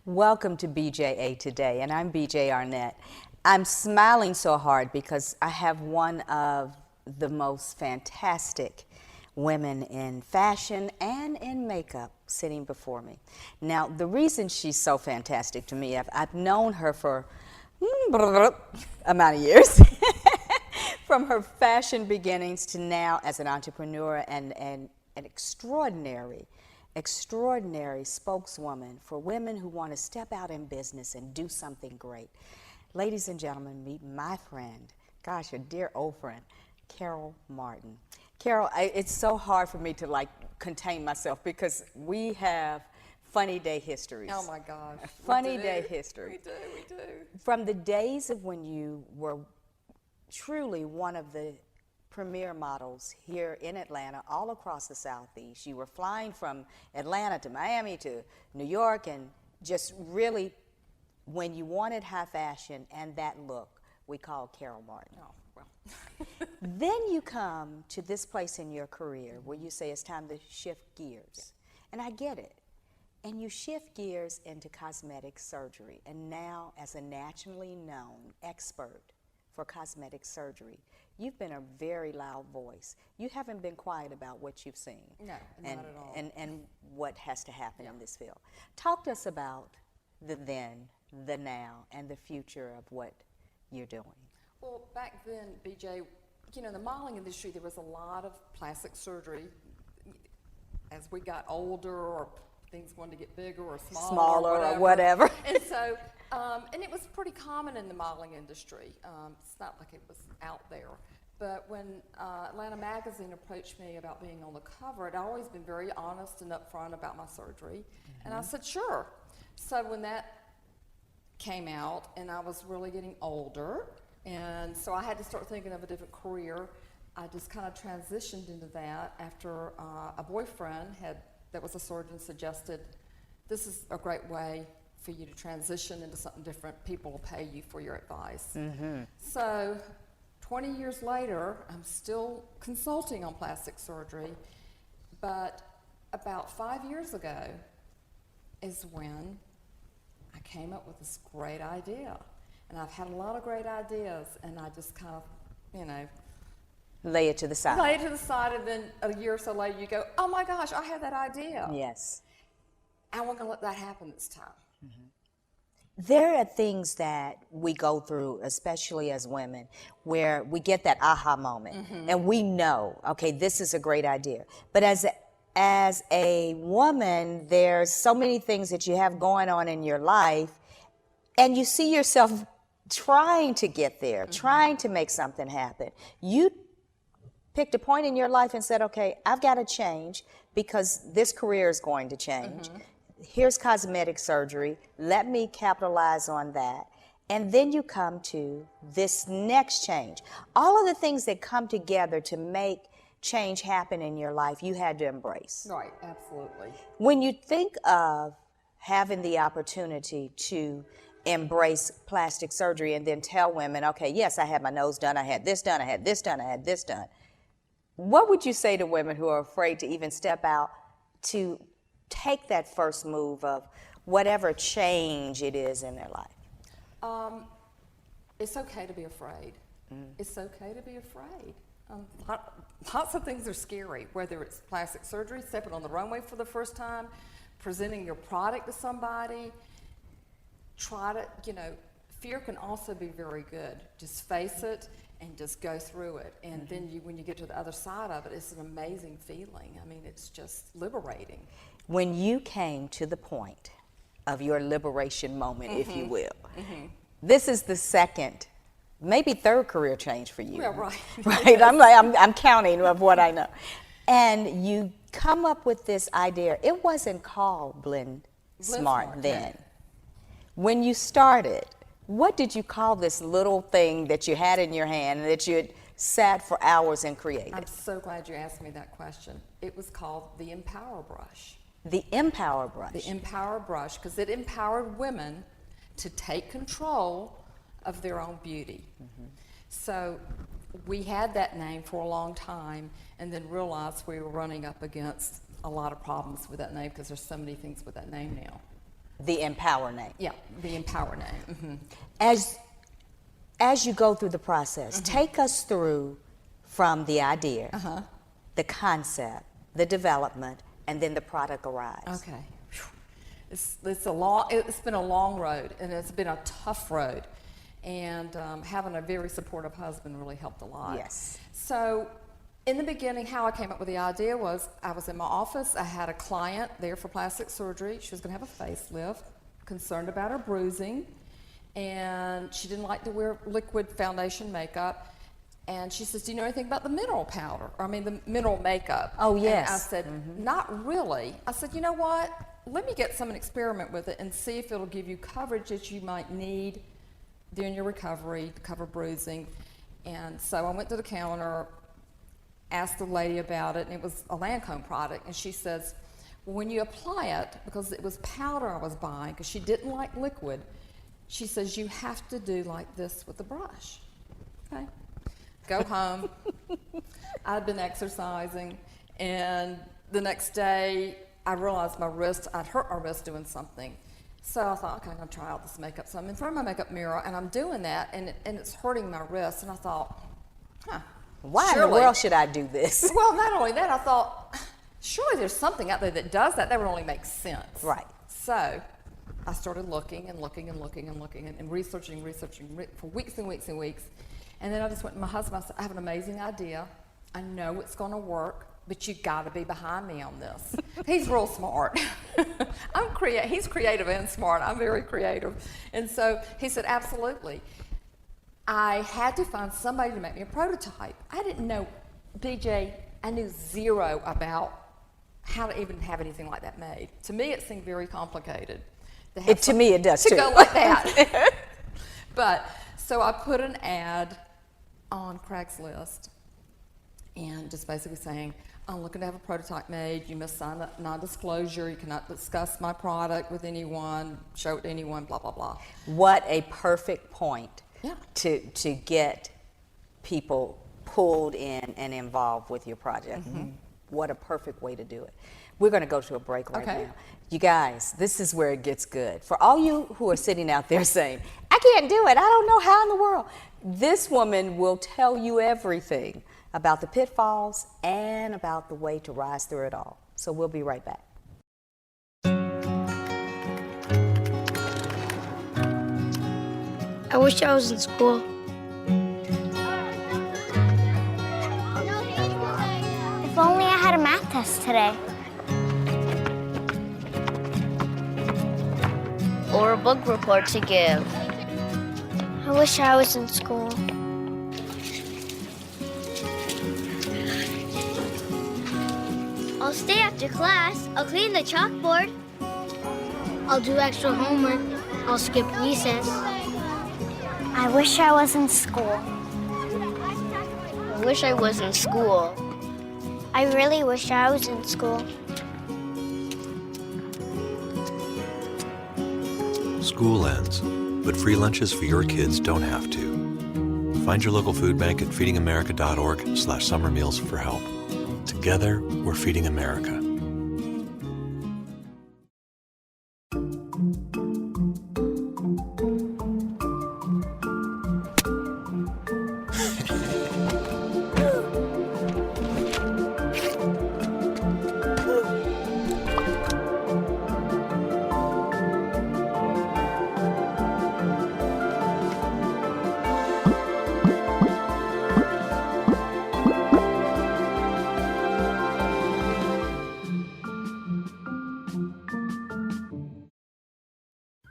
Welcome to BJA today, and I'm BJ Arnett. I'm smiling so hard because I have one of the most fantastic women in fashion and in makeup sitting before me. Now, the reason she's so fantastic to me, I've known her for amount of years, from her fashion beginnings to now as an entrepreneur and an extraordinary spokeswoman for women who want to step out in business and do something great. Ladies and gentlemen, meet my friend, gosh, a dear old friend, Carol Martin. Carol, it's so hard for me to contain myself because we have funny day histories. Oh my gosh. Funny day history. We do. From the days of when you were truly one of the premier models here in Atlanta, all across the Southeast. You were flying from Atlanta to Miami to New York, and just really, when you wanted high fashion and that look, we called Carol Martin. Oh, well. Then you come to this place in your career where you say it's time to shift gears. And I get it. And you shift gears into cosmetic surgery. And now, as a nationally known expert for cosmetic surgery, you've been a very loud voice. You haven't been quiet about what you've seen. No, not at all. And what has to happen in this field. Talk to us about the then, the now, and the future of what you're doing. Well, back then, BJ, in the modeling industry, there was a lot of plastic surgery. As we got older, or things wanted to get bigger or smaller, or whatever. And so, and it was pretty common in the modeling industry. It's not like it was out there. But when Atlanta Magazine approached me about being on the cover, I'd always been very honest and upfront about my surgery. Mm-hmm. And I said, sure. So when that came out, and I was really getting older, and so I had to start thinking of a different career, I just kind of transitioned into that after a boyfriend that was a surgeon suggested, this is a great way for you to transition into something different. People will pay you for your advice. Mm-hmm. So 20 years later, I'm still consulting on plastic surgery, but about 5 years ago is when I came up with this great idea. And I've had a lot of great ideas, and I just kind of, lay it to the side. Lay it to the side, and then a year or so later you go, oh my gosh, I had that idea. Yes. And we're going to let that happen this time. Mm-hmm. There are things that we go through, especially as women, where we get that aha moment, mm-hmm. and we know, okay, this is a great idea. But as a woman, there's so many things that you have going on in your life, and you see yourself trying to get there, mm-hmm. trying to make something happen. You picked a point in your life and said, okay, I've got to change because this career is going to change. Mm-hmm. Here's cosmetic surgery. Let me capitalize on that. And then you come to this next change. All of the things that come together to make change happen in your life, you had to embrace. Right, absolutely. When you think of having the opportunity to embrace plastic surgery and then tell women, okay, yes, I had my nose done, I had this done, I had this done, I had this done. What would you say to women who are afraid to even step out to take that first move of whatever change it is in their life? It's okay to be afraid. Mm. It's okay to be afraid. Lots of things are scary, whether it's plastic surgery, stepping on the runway for the first time, presenting your product to somebody. Fear can also be very good. Just face it and just go through it. And mm-hmm. then when you get to the other side of it, it's an amazing feeling. I mean, it's just liberating. When you came to the point of your liberation moment, mm-hmm. if you will, mm-hmm. this is the second, maybe third career change for you. Yeah, right. Right? I'm counting of what I know. And you come up with this idea. It wasn't called Blend Smart then. When you started, what did you call this little thing that you had in your hand and that you had sat for hours and created? I'm so glad you asked me that question. It was called the Empower Brush. The Empower Brush. The Empower Brush, because it empowered women to take control of their own beauty. Mm-hmm. So we had that name for a long time and then realized we were running up against a lot of problems with that name because there's so many things with that name now. The Empower name. Yeah, the Empower name. As you go through the process, take us through from the idea, the concept, the development, and then the product arrives. Okay. It's been a long road, and it's been a tough road. And having a very supportive husband really helped a lot. Yes. So in the beginning, how I came up with the idea was I was in my office. I had a client there for plastic surgery. She was going to have a facelift, concerned about her bruising, and she didn't like to wear liquid foundation makeup. And she says, do you know anything about the mineral powder? The mineral makeup. Oh, yes. And I said, not really. I said, you know what? Let me get some and experiment with it and see if it'll give you coverage that you might need during your recovery to cover bruising. And so I went to the counter, asked the lady about it, and it was a Lancome product. And she says, well, when you apply it, because it was powder I was buying, because she didn't like liquid, she says, you have to do like this with the brush. Okay. Go home. I'd been exercising, and the next day I realized I'd hurt my wrist doing something. So I thought, okay, I'm gonna try out this makeup. So I'm in front of my makeup mirror, and I'm doing that, and it's hurting my wrist. And I thought, why in the world should I do this? Well, not only that, I thought, surely there's something out there that does that. That would only make sense. Right. So I started looking and researching for weeks and weeks and weeks. And then I just went to my husband. I said, I have an amazing idea. I know it's going to work, but you got to be behind me on this. He's real smart. He's creative and smart. I'm very creative. And so he said, absolutely. I had to find somebody to make me a prototype. I didn't know, BJ, I knew zero about how to even have anything like that made. To me, it seemed very complicated. To me, it does too. To go like that. But, so I put an ad on Craigslist and just basically saying, I'm looking to have a prototype made. You must sign a non-disclosure. You cannot discuss my product with anyone, show it to anyone, blah, blah, blah. What a perfect point to get people pulled in and involved with your project. What a perfect way to do it. We're going to go to a break right now. You guys, this is where it gets good. For all you who are sitting out there saying, I can't do it, I don't know how in the world. This woman will tell you everything about the pitfalls and about the way to rise through it all. So we'll be right back. I wish I was in school. If only I had a math test today. Or a book report to give. I wish I was in school. I'll stay after class. I'll clean the chalkboard. I'll do extra homework. I'll skip recess. I wish I was in school. I wish I was in school. I really wish I was in school. School ends, but free lunches for your kids don't have to. Find your local food bank at feedingamerica.org/summer meals for help. Together, we're feeding America.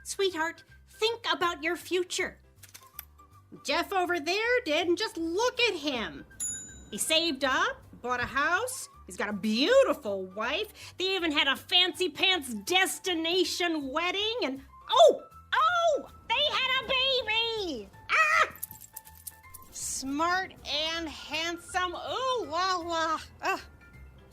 Sweetheart, think about your future. Jeff over there did, and just look at him. He saved up, bought a house, he's got a beautiful wife, they even had a fancy pants destination wedding, and they had a baby! Ah! Smart and handsome, ooh la la.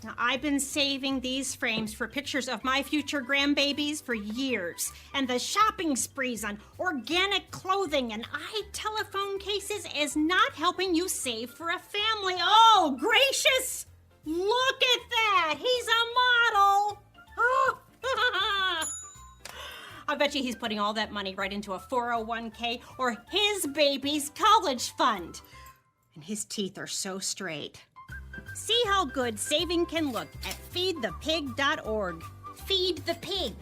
Now, I've been saving these frames for pictures of my future grandbabies for years, and the shopping sprees on organic clothing and telephone cases is not helping you save for a family. Oh, gracious! Look at that! He's a model! Oh. bet you he's putting all that money right into a 401k or his baby's college fund. And his teeth are so straight. See how good saving can look at feedthepig.org. Feed the pig.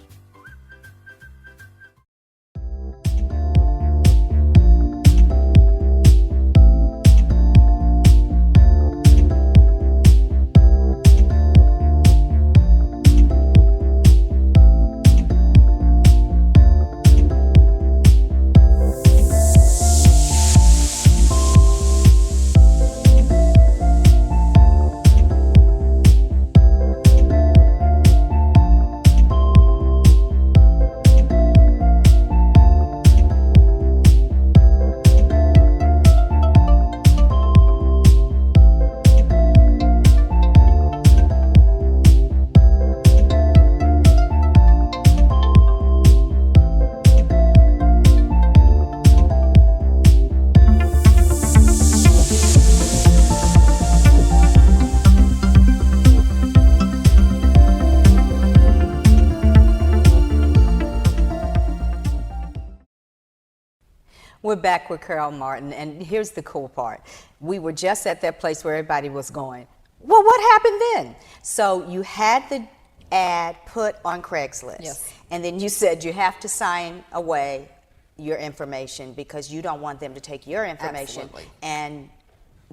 We're back with Carol Martin, and here's the cool part. We were just at that place where everybody was going, well, what happened then? So you had the ad put on Craigslist. Yes. And then you said you have to sign away your information because you don't want them to take your information. Absolutely. And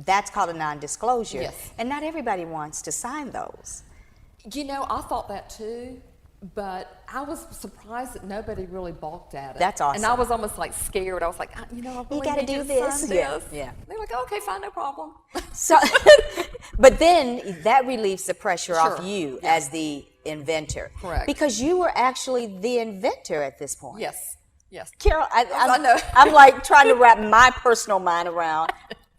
that's called a non-disclosure. Yes. And not everybody wants to sign those. You know, I thought that too, but I was surprised that nobody really balked at it. That's awesome. And I was almost like scared. I was like, you know, I really gotta need do to this. sign Yeah, this. yeah. They're like, okay, fine, no problem. So, but then that relieves the pressure off Sure. you Yeah. as the inventor. Correct. Because you were actually the inventor at this point. Yes, yes. Carol, I know. I'm like trying to wrap my personal mind around.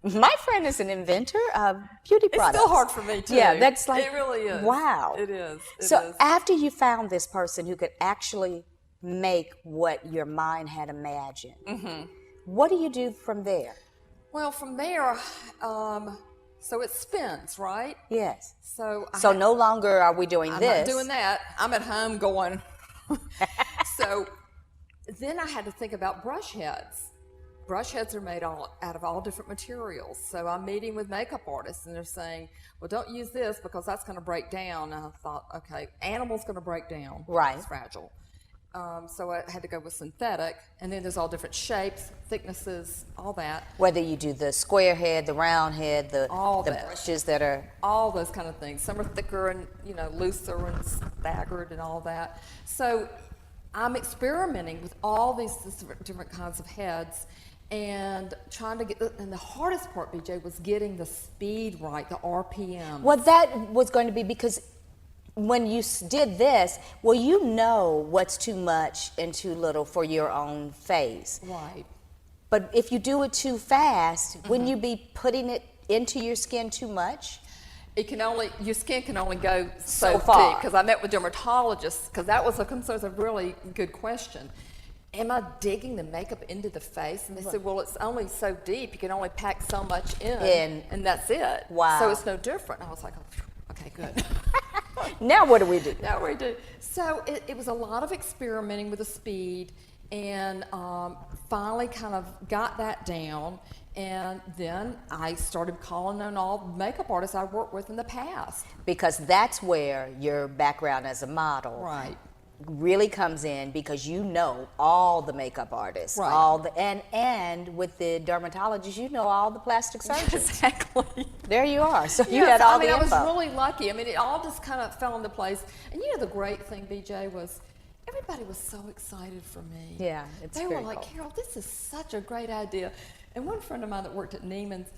My friend is an inventor of beauty It's products. still hard for me too. Yeah, that's like, it really is. wow. It is. It So is. after you found this person who could actually make what your mind had imagined, what do you do from there? Well, from there, so it spins, right? Yes. So No longer are we doing I'm this. not doing that. I'm at home going. So then I had to think about brush heads. Brush heads are made out of all different materials. So I'm meeting with makeup artists, and they're saying, well, don't use this because that's going to break down. And I thought, okay, animal's going to break down. Right. It's fragile. So I had to go with synthetic. And then there's all different shapes, thicknesses, all that. Whether you do the square head, the round head, the that. brushes that are... All those kind of things. Some are thicker and, looser and staggered and all that. So I'm experimenting with all these different kinds of heads and trying to get, and the hardest part, BJ, was getting the speed right, the RPM. Well, that was going to be because when you did this, well, you know what's too much and too little for your own face. Right. But if you do it too fast, wouldn't you be putting it into your skin too much? Your skin can only go so far. deep. Because I met with dermatologists, because that was a really good question. Am I digging the makeup into the face? And they said, well, it's only so deep. You can only pack so much in. And that's it. Wow. So it's no different. And I was like, oh, okay, good. Now what do we do? Now we do. So it was a lot of experimenting with the speed, and finally kind of got that down. And then I started calling on all makeup artists I worked with in the past. Because that's where your background as a model Right. really comes in, because you know all the makeup artists, Right. all the and with the dermatologists, you know all the plastic surgeons. Exactly. There you are. So you Yes, had all I mean, the I was info. really lucky. I mean, it all just kind of fell into place. And the great thing, BJ, was everybody was so excited for me. Yeah, it's They very were like, cool. Carol, this is such a great idea. And one friend of mine that worked at Neiman's,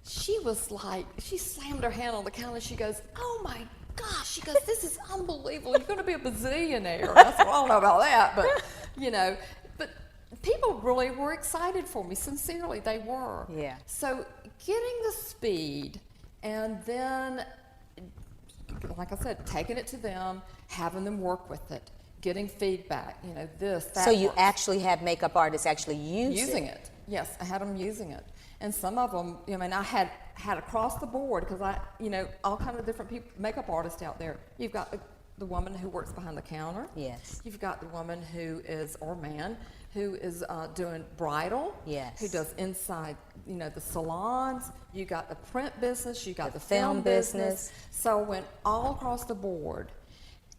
she was like, she slammed her hand on the counter. She goes, oh my gosh, she goes, this is unbelievable. You're going to be a bazillionaire. And I said, well, I don't know about that, but, but people really were excited for me. Sincerely, they were. Yeah. So getting the speed, and then, like I said, taking it to them, having them work with it, getting feedback, this, that. So you works. actually have makeup artists actually Using it. Yes, I had them using it. And some of them, I had across the board, because all kind of different makeup artists out there. You've got the woman who works behind the counter. Yes. You've got the woman who is, or man, who is doing bridal. Yes. Who does inside, the salons. You got the print business. You got the film film business. So it went all across the board.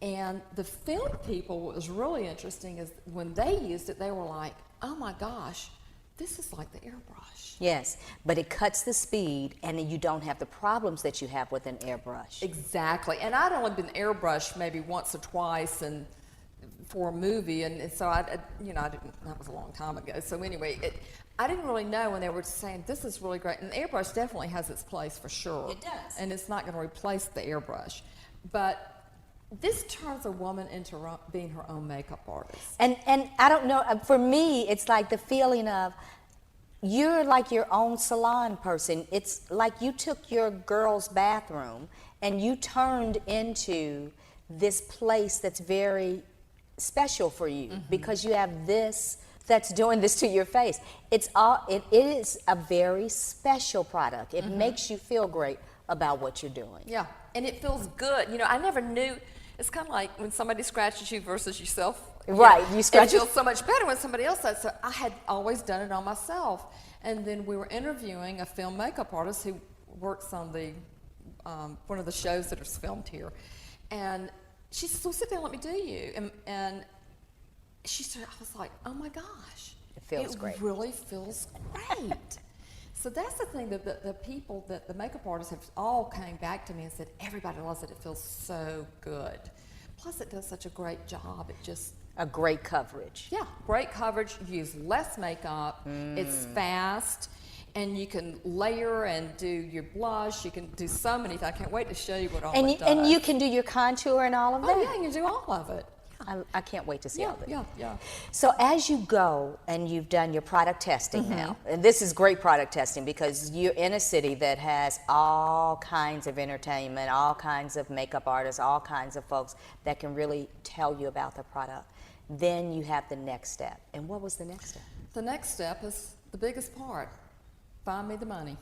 And the film people, what was really interesting is when they used it, they were like, oh my gosh, this is like the airbrush. Yes, but it cuts the speed, and then you don't have the problems that you have with an airbrush. Exactly. And I'd only been airbrushed maybe once or twice and for a movie, and so I didn't, that was a long time ago. So anyway, I didn't really know when they were saying, this is really great. And the airbrush definitely has its place for sure. It does. And it's not going to replace the airbrush. But this turns a woman into being her own makeup artist. And I don't know, for me, it's like the feeling of you're like your own salon person. It's like you took your girl's bathroom and you turned into this place that's very special for you because you have this that's doing this to your face. It is a very special product. It makes you feel great about what you're doing. Yeah, and it feels good. I never knew. It's kind of like when somebody scratches you versus yourself. Right, you scratch it feels so much better when somebody else does. So I had always done it on myself. And then we were interviewing a film makeup artist who works on the one of the shows that is filmed here. And she said, so sit down, let me do you. And she said, I was like, oh my gosh. It feels great. It really feels great. So that's the thing that the people, that the makeup artists have all came back to me and said, everybody loves it, it feels so good. Plus it does such a great job, it just... A great coverage. Yeah, great coverage, you use less makeup, it's fast, and you can layer and do your blush, you can do so many things. I can't wait to show you what all it does. And you can do your contour and all of that? Oh yeah, you can do all of it. I can't wait to see all of it. Yeah. So as you go and you've done your product testing now, and this is great product testing because you're in a city that has all kinds of entertainment, all kinds of makeup artists, all kinds of folks that can really tell you about the product. Then you have the next step. And what was the next step? The next step is the biggest part. Find me the money.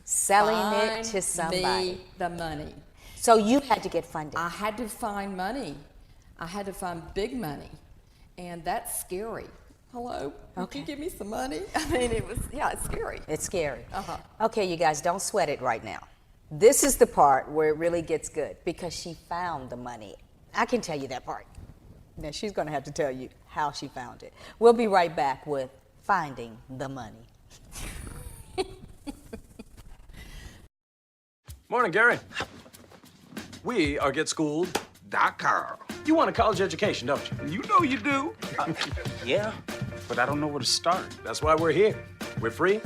Selling it to somebody. Find me the money. So you had to get funding. I had to find money. I had to find big money, and that's scary. Hello? Okay. Could you give me some money? I mean, it's scary. It's scary. Uh-huh. Okay, you guys, don't sweat it right now. This is the part where it really gets good because she found the money. I can tell you that part. Now, she's going to have to tell you how she found it. We'll be right back with Finding the Money. Morning, Gary. We are GetSchooled.com. You want a college education, don't you? You know you do. Yeah, but I don't know where to start. That's why we're here. We're free,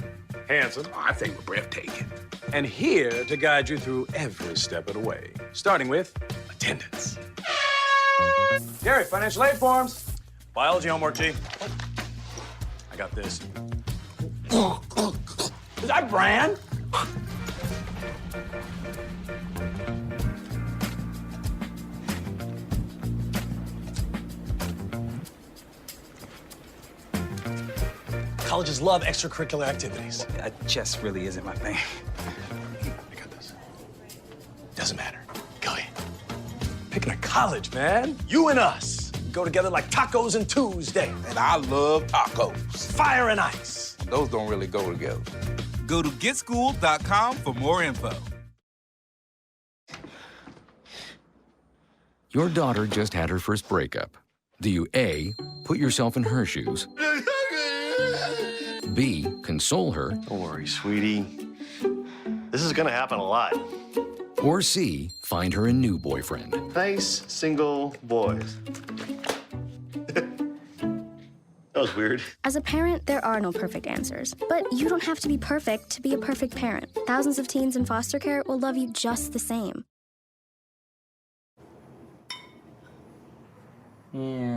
handsome, I think we're breathtaking. and here to guide you through every step of the way, starting with attendance. Gary, financial aid forms. Biology homework, G. I got this. Is that Bran? Colleges love extracurricular activities. Chess really isn't my thing. I got this. Doesn't matter. Go ahead. Picking a college, man. You and us go together like tacos and Tuesday. And I love tacos. Fire and ice. Those don't really go together. Go to GetSchooled.com for more info. Your daughter just had her first breakup. Do you A, put yourself in her shoes? B, console her? Don't worry, sweetie. This is gonna happen a lot. Or C, find her a new boyfriend? Nice, single boys. That was weird. As a parent, there are no perfect answers. But you don't have to be perfect to be a perfect parent. Thousands of teens in foster care will love you just the same. No.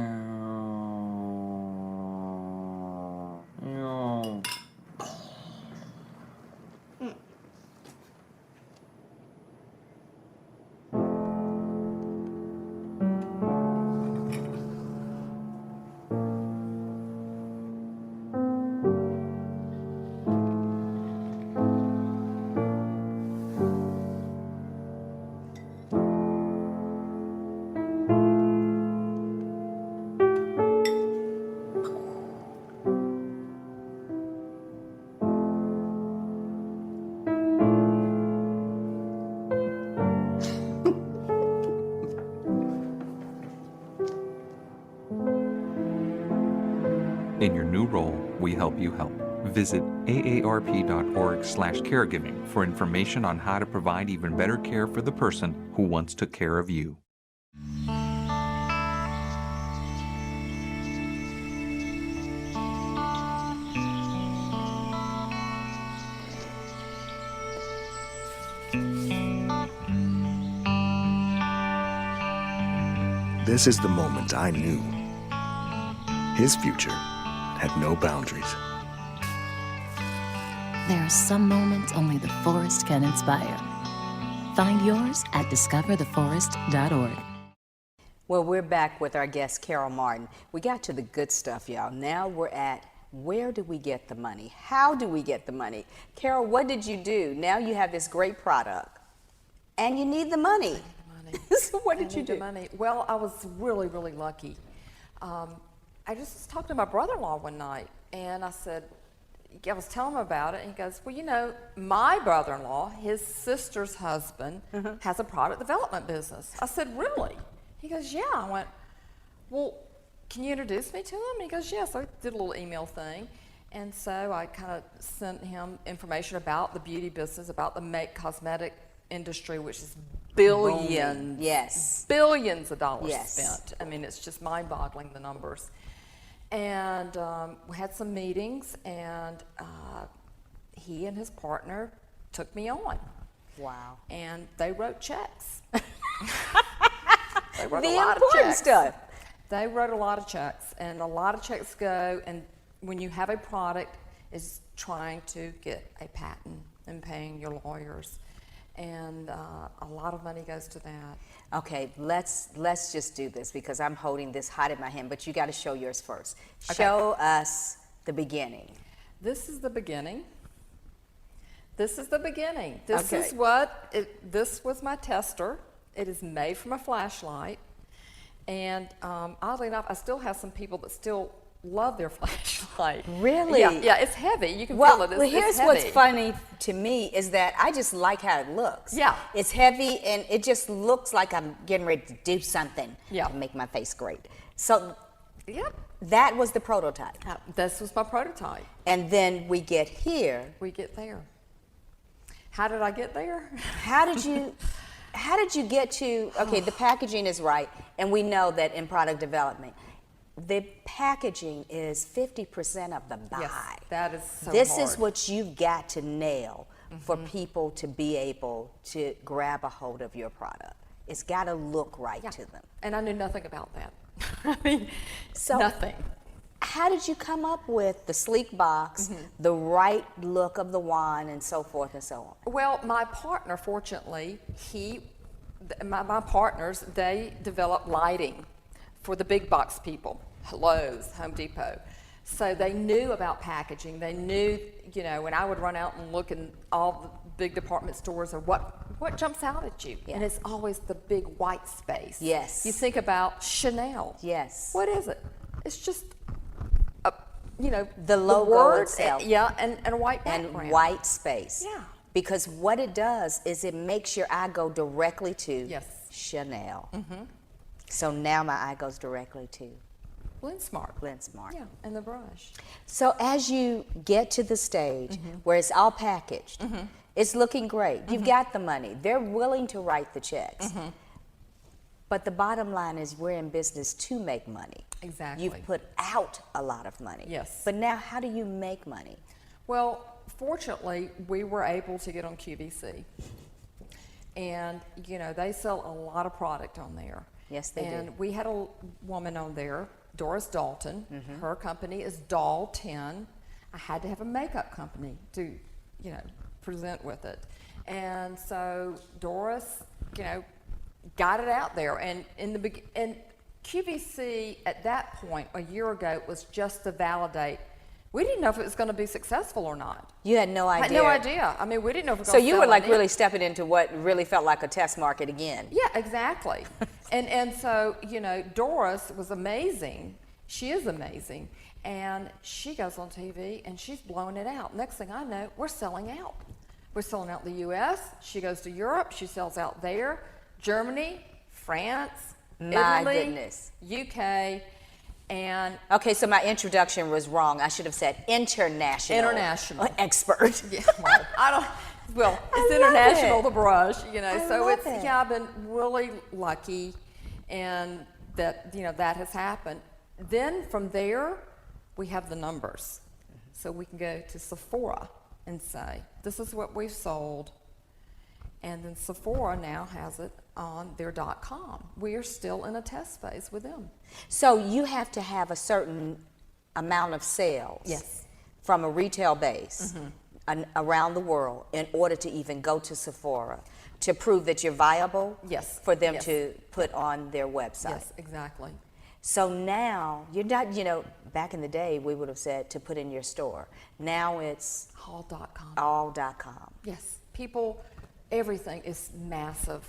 In your new role, we help you help. Visit aarp.org/caregiving for information on how to provide even better care for the person who once took care of you. This is the moment I knew. His future had no boundaries. There are some moments only the forest can inspire. Find yours at discovertheforest.org. Well, we're back with our guest, Carol Martin. We got to the good stuff, y'all. Now we're at where do we get the money? How do we get the money? Carol, what did you do? Now you have this great product, and you need the money. So what did you do? Money. Well, I was really, really lucky. I just was talking to my brother-in-law one night, and I said, I was telling him about it, and he goes, well, you know, my brother-in-law, his sister's husband, has a product development business. I said, really? He goes, yeah. I went, well, can you introduce me to him? And he goes, yes. So I did a little email thing. And so I kind of sent him information about the beauty business, about the cosmetic industry, which is billions, billions of dollars spent. I mean, it's just mind-boggling, the numbers. And we had some meetings, and he and his partner took me on. Wow. And they wrote checks. They wrote The a lot of important checks. stuff. They wrote a lot of checks, and a lot of checks go, and when you have a product, is trying to get a patent and paying your lawyers. And a lot of money goes to that. Okay, let's just do this because I'm holding this hot in my hand, but you got to show yours first. Okay. Show us the beginning. This is the beginning. This is the beginning. This Okay. is this was my tester. It is made from a flashlight. And oddly enough, I still have some people that still love their flashlight. Really? Yeah, it's heavy. You can Well, feel it. here's it's heavy. what's funny to me is that I just like how it looks. Yeah. It's heavy, and it just looks like I'm getting ready to do something to make my face great. So that was the prototype. This was my prototype. And then we get here. We get there. How did I get there? How did you get to, okay, the packaging is right, and we know that in product development, the packaging is 50% of the buy. Yes, that is so This hard. is what you've got to nail for people to be able to grab a hold of your product. It's got to look right to them. And I knew nothing about that. I mean, nothing. How did you come up with the sleek box, the right look of the wand, and so forth and so on? Well, my partner, fortunately, my partners, they developed lighting for the big box people, Lowe's, Home Depot. So they knew about packaging. They knew, you know, when I would run out and look in all the big department stores or what jumps out at you. And it's always the big white space. Yes. You think about Chanel. Yes. What is it? It's just, you know, the logo word, itself. and a white background. And white space. Yeah. Because what it does is it makes your eye go directly to Chanel. So now my eye goes directly to Blend-Smart. Blend-Smart. Yeah, and the brush. So as you get to the stage where it's all packaged, it's looking great. You've got the money. They're willing to write the checks. But the bottom line is we're in business to make money. Exactly. You've put out a lot of money. Yes. But now how do you make money? Well, fortunately, we were able to get on QVC. And, you know, they sell a lot of product on there. Yes, they do. And we had a woman on there, Doris Dalton. Her company is Doll 10. I had to have a makeup company to, you know, present with it. And so Doris, you know, got it out there. And and QVC at that point, a year ago, was just to validate. We didn't know if it was going to be successful or not. You had no idea. I had no idea. I mean, we didn't know if it was So going to you sell were like any. really stepping into what really felt like a test market again. Yeah, exactly. and so, you know, Doris was amazing. She is amazing. And she goes on TV and she's blowing it out. Next thing I know, we're selling out. We're selling out in the U.S. She goes to Europe. She sells out there. Germany, France, My Italy, goodness. UK. And Okay, so my introduction was wrong. I should have said international expert. yeah, well, it's international, the brush, you know. So it's, yeah, I've been really lucky, and that, you know, that has happened. Then from there, we have the numbers. So we can go to Sephora and say, this is what we've sold. And then Sephora now has it on their .com. We are still in a test phase with them. So you have to have a certain amount of sales from a retail base around the world in order to even go to Sephora to prove that you're viable for them to put on their website. Yes, exactly. So now, you're not, you know, back in the day we would have said to put in your store. Now it's all.com. All.com. Yes, people, everything is massive,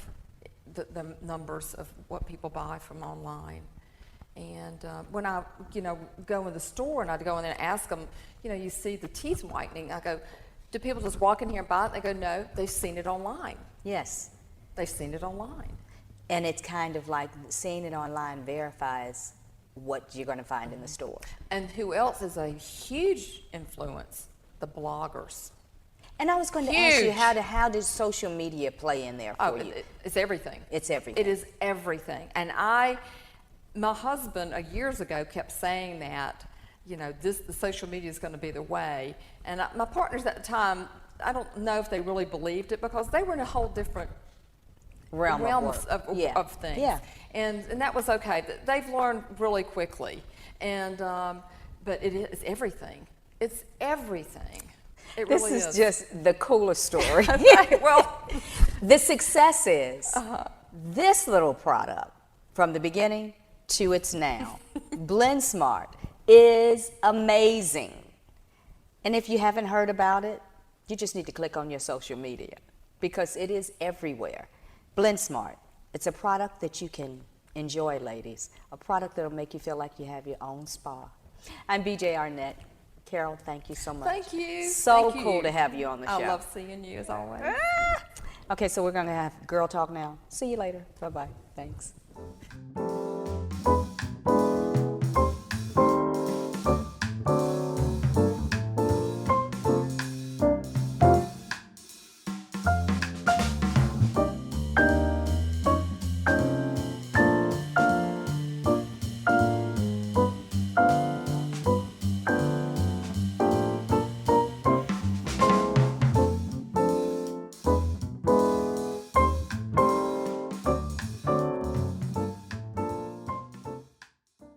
the numbers of what people buy from online. And when I, you know, go in the store and I'd go in there and ask them, you know, you see the teeth whitening, I go, do people just walk in here and buy it? They go, no, they've seen it online. Yes. They've seen it online. And it's kind of like seeing it online verifies what you're going to find in the store. And who else is a huge influence? The bloggers. And I was going to ask you, how does social media play in there for you? It's everything. It's everything. It is everything. And my husband years ago kept saying that, you know, the social media is going to be the way. And my partners at the time, I don't know if they really believed it, because they were in a whole different realms of things. Yeah. And that was okay. They've learned really quickly. And but it's everything. It's everything. It this really is just the coolest story. Well, the success is this little product from the beginning to its now. Blend Smart is amazing. And if you haven't heard about it, you just need to click on your social media, because it is everywhere. Blend Smart. It's a product that you can enjoy, ladies. A product that'll make you feel like you have your own spa. I'm BJA Arnett. Carol, thank you so much. Thank you. So Thank cool you. to have you on the show. I love seeing you as always. Okay, so we're going to have girl talk now. See you later. Bye-bye. Thanks.